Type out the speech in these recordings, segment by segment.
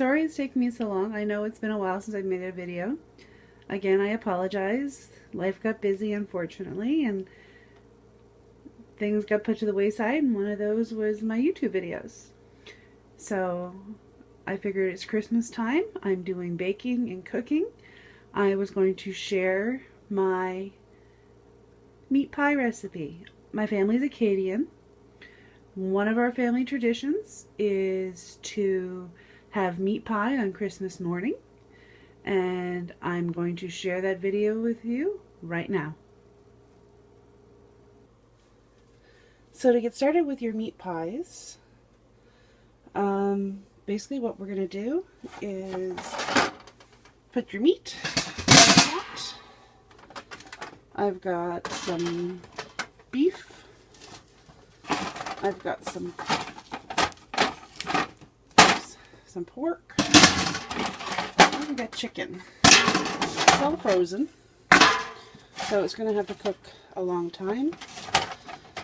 Sorry it's taken me so long. I know it's been a while since I made a video. Again, I apologize. Life got busy, unfortunately, and things got put to the wayside, and one of those was my YouTube videos. So I figured it's Christmas time. I'm doing baking and cooking. I was going to share my meat pie recipe. My family's Acadian. One of our family traditions is to have meat pie on Christmas morning, and I'm going to share that video with you right now. So to get started with your meat pies, basically what we're going to do is put your meat in the pot. I've got some beef. I've got some pork. I've got chicken. It's all frozen, so it's going to have to cook a long time.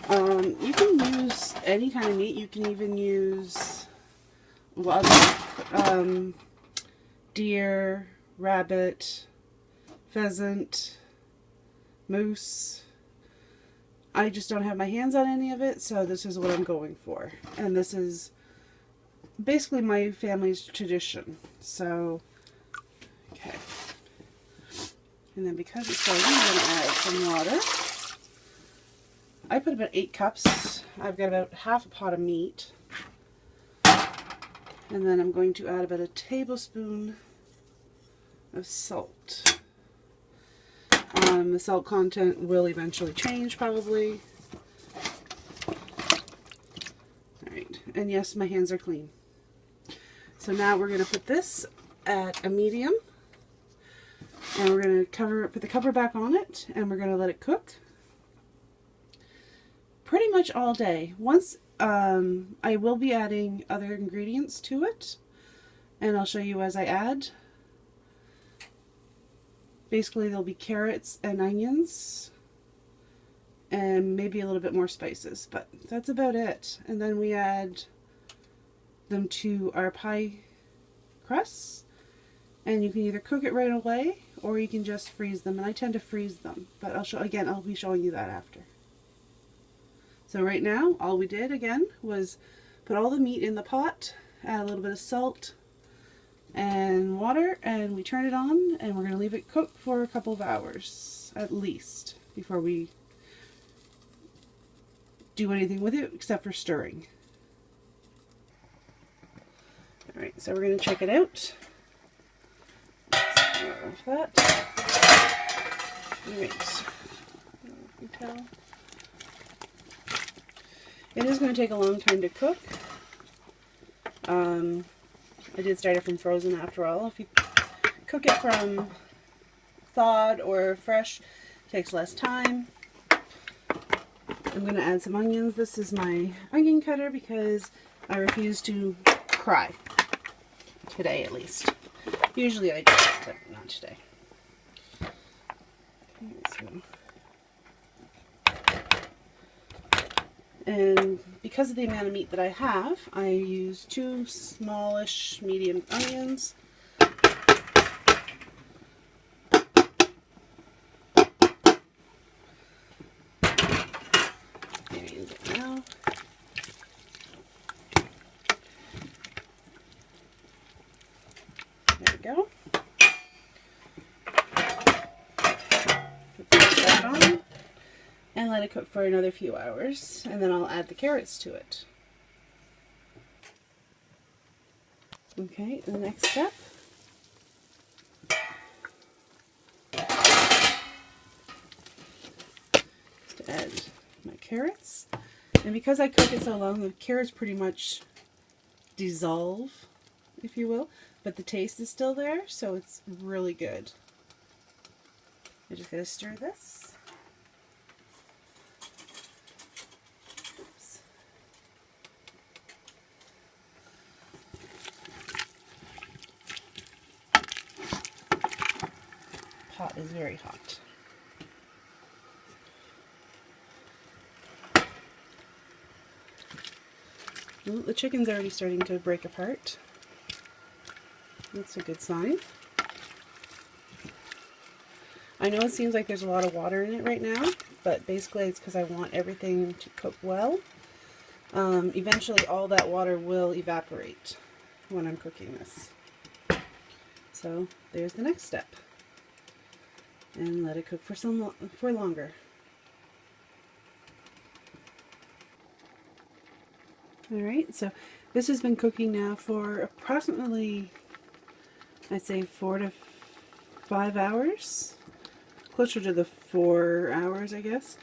You can use any kind of meat. You can even use deer, rabbit, pheasant, moose. I just don't have my hands on any of it, so this is what I'm going for. And this is basically my family's tradition. So, okay. And then because it's frozen, I'm going to add some water. I put about 8 cups. I've got about half a pot of meat. And then I'm going to add about a tablespoon of salt. The salt content will eventually change, probably. Alright, and yes, my hands are clean. So now we're going to put this at a medium. And we're going to put the cover back on it, and we're going to let it cook pretty much all day. Once I will be adding other ingredients to it, and I'll show you as I add. Basically there'll be carrots and onions and maybe a little bit more spices, but that's about it. And then we add them to our pie crusts, and you can either cook it right away or you can just freeze them, and I tend to freeze them, but I'll be showing you that after. So right now, all we did, again, was put all the meat in the pot, add a little bit of salt and water, and we turn it on, and we're going to leave it cook for a couple of hours, at least, before we do anything with it, except for stirring. Alright, so we're going to check it out. Let's get off that. Alright, you can tell. It is going to take a long time to cook. I did start it from frozen after all. If you cook it from thawed or fresh, it takes less time. I'm going to add some onions. This is my onion cutter because I refuse to cry. Today at least. Usually I do, but not today. Okay, so. And because of the amount of meat that I have, I use 2 smallish medium onions. Maybe use it now. There we go. Put this back on. And let it cook for another few hours, and then I'll add the carrots to it. Okay, the next step is to add my carrots. And because I cook it so long, the carrots pretty much dissolve, if you will, but the taste is still there, so it's really good. I'm just going to stir this. Pot is very hot. Ooh, the chicken's already starting to break apart. That's a good sign. I know it seems like there's a lot of water in it right now, but basically it's because I want everything to cook well. Eventually all that water will evaporate when I'm cooking this. So there's the next step. And let it cook for longer. Alright, so this has been cooking now for approximately, I'd say 4 to 5 hours. Closer to the 4 hours, I guess.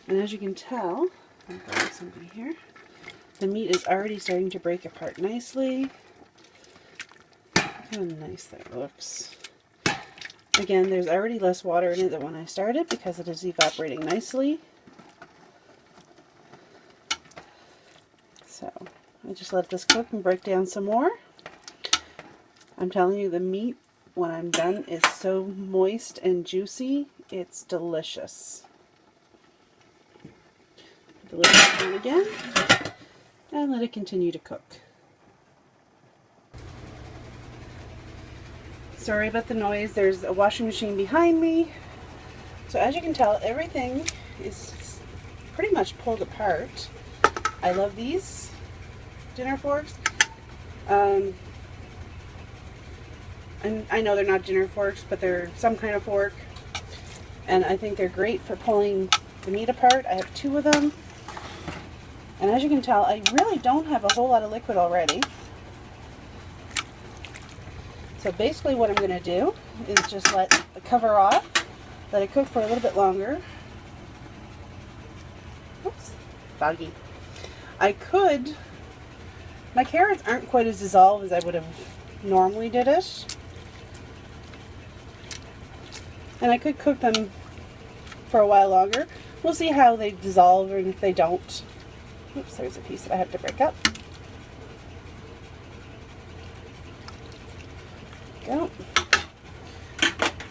And as you can tell, I've got something here. The meat is already starting to break apart nicely. Look how nice that looks. Again, there's already less water in it than when I started because it is evaporating nicely. So I just let this cook and break down some more. I'm telling you, the meat when I'm done is so moist and juicy. It's delicious. Put the lid back on again and let it continue to cook. Sorry about the noise. There's a washing machine behind me. So as you can tell, everything is pretty much pulled apart. I love these dinner forks. And I know they're not dinner forks, but they're some kind of fork. And I think they're great for pulling the meat apart. I have 2 of them. And as you can tell, I really don't have a whole lot of liquid already. So basically what I'm going to do is just let the cover off, let it cook for a little bit longer. Oops, foggy. My carrots aren't quite as dissolved as I would have normally did it. And I could cook them for a while longer. We'll see how they dissolve and if they don't. Oops, there's a piece that I have to break up. Go.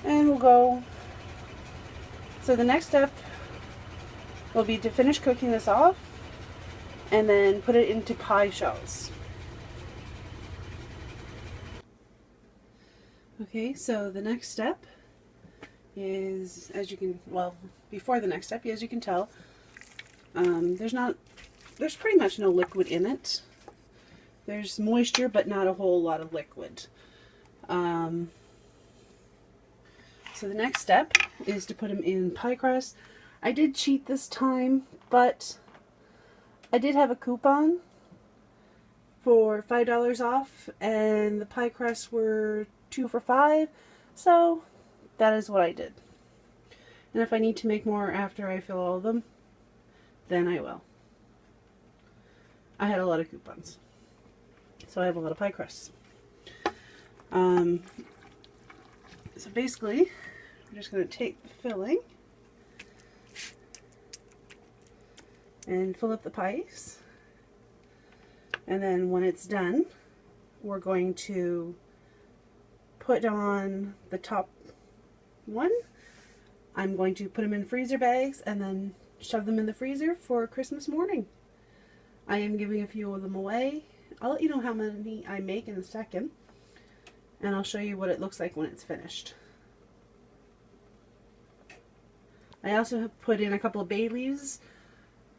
And we'll go. So the next step will be to finish cooking this off and then put it into pie shells. Okay, so the next step is, before the next step, as you can tell, there's pretty much no liquid in it. There's moisture, but not a whole lot of liquid. So the next step is to put them in pie crust. I did cheat this time, but I did have a coupon for $5 off, and the pie crusts were 2 for $5, so that is what I did. And if I need to make more after I fill all of them, then I will. I had a lot of coupons, so I have a lot of pie crusts. So basically, I'm just going to take the filling and fill up the pies. And then when it's done, we're going to put on the top one. I'm going to put them in freezer bags and then shove them in the freezer for Christmas morning. I am giving a few of them away. I'll let you know how many I make in a second. And I'll show you what it looks like when it's finished. I also have put in a couple of bay leaves.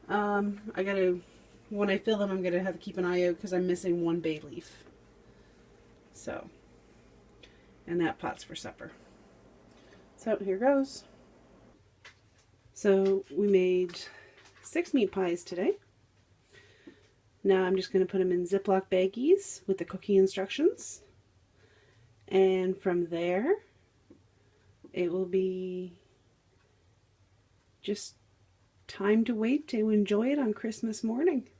When I fill them, I'm going to have to keep an eye out because I'm missing 1 bay leaf. So, and that pot's for supper. So here goes. So we made 6 meat pies today. Now I'm just going to put them in Ziploc baggies with the cooking instructions. And from there, it will be just time to wait to enjoy it on Christmas morning.